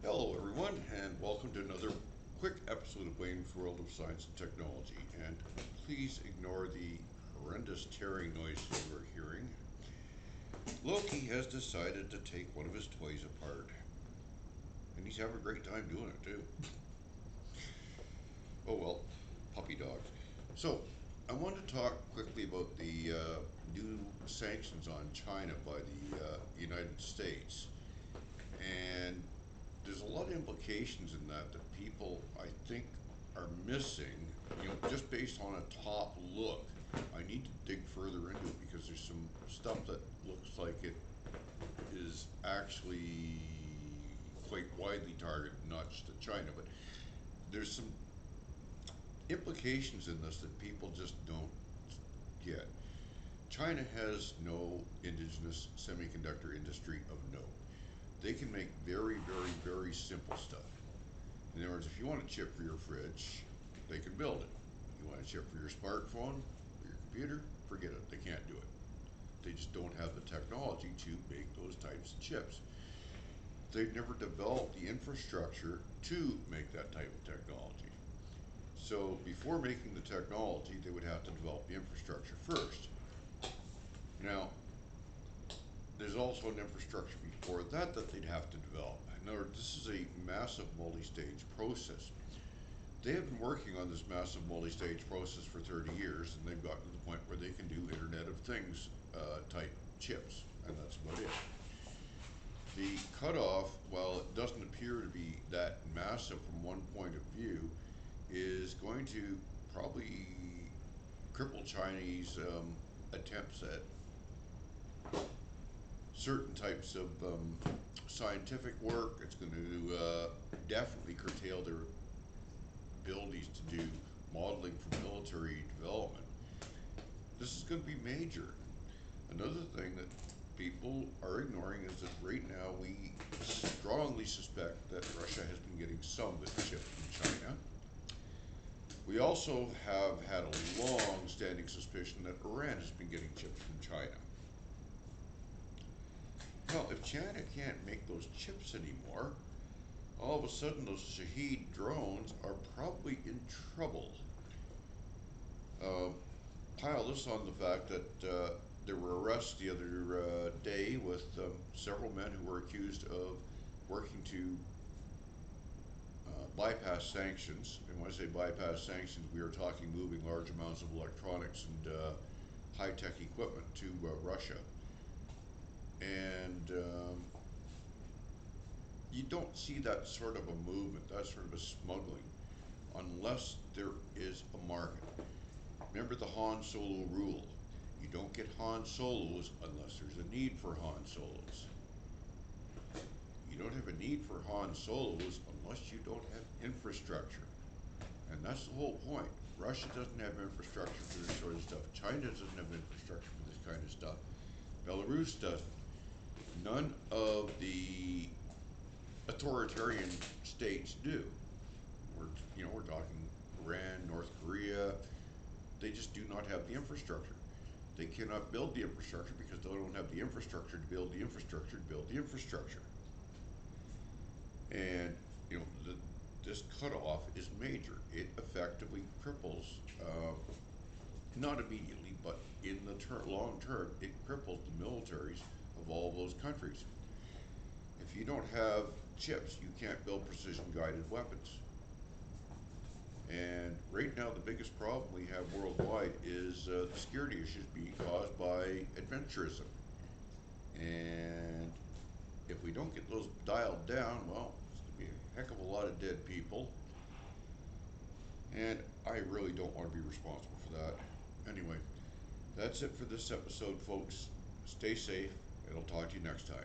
Hello, everyone, and welcome to another quick episode of Wayne's World of Science and Technology. And please ignore the horrendous tearing noises we're hearing. Loki has decided to take one of his toys apart, and he's having a great time doing it, too. Oh well, puppy dog. So, I want to talk quickly about the new sanctions on China by the United States. And there's a lot of implications in that people, I think, are missing. Just based on a top look, I need to dig further into it because there's some stuff that looks like it is actually quite widely targeted, not just at China, but there's some implications in this that people just don't get. China has no indigenous semiconductor industry of note. They can make very, very, very simple stuff. In other words, if you want a chip for your fridge, they can build it. You want a chip for your smartphone, for your computer, forget it. They can't do it. They just don't have the technology to make those types of chips. They've never developed the infrastructure to make that type of technology. So before making the technology, they would have to develop the infrastructure first. Now, there's also an infrastructure before that they'd have to develop. In other words, this is a massive multi-stage process. They have been working on this massive multi-stage process for 30 years, and they've gotten to the point where they can do Internet of Things type chips, and that's about it. The cutoff, while it doesn't appear to be that massive from one point of view, is going to probably cripple Chinese attempts at certain types of scientific work. It's going to definitely curtail their abilities to do modeling for military development. This is going to be major. Another thing that people are ignoring is that right now we strongly suspect that Russia has been getting some of its chips from China. We also have had a long-standing suspicion that Iran has been getting chips from China. Well, if China can't make those chips anymore, all of a sudden those Shahed drones are probably in trouble. Pile this on the fact that there were arrests the other day with several men who were accused of working to bypass sanctions. And when I say bypass sanctions, we are talking moving large amounts of electronics and high-tech equipment to Russia. And you don't see that sort of a movement, that sort of a smuggling, unless there is a market. Remember the Han Solo rule. You don't get Han Solos unless there's a need for Han Solos. You don't have a need for Han Solos unless you don't have infrastructure. And that's the whole point. Russia doesn't have infrastructure for this sort of stuff. China doesn't have infrastructure for this kind of stuff. Belarus doesn't. None of the authoritarian states do. We're talking Iran, North Korea. They just do not have the infrastructure. They cannot build the infrastructure because they don't have the infrastructure to build the infrastructure to build the infrastructure. And this cutoff is major. It effectively cripples, not immediately, but in the long term, it cripples the militaries of all those countries. If you don't have chips, you can't build precision-guided weapons. And right now, the biggest problem we have worldwide is the security issues being caused by adventurism. And if we don't get those dialed down, well, it's going to be a heck of a lot of dead people. And I really don't want to be responsible for that. Anyway, that's it for this episode, folks. Stay safe, and I'll talk to you next time.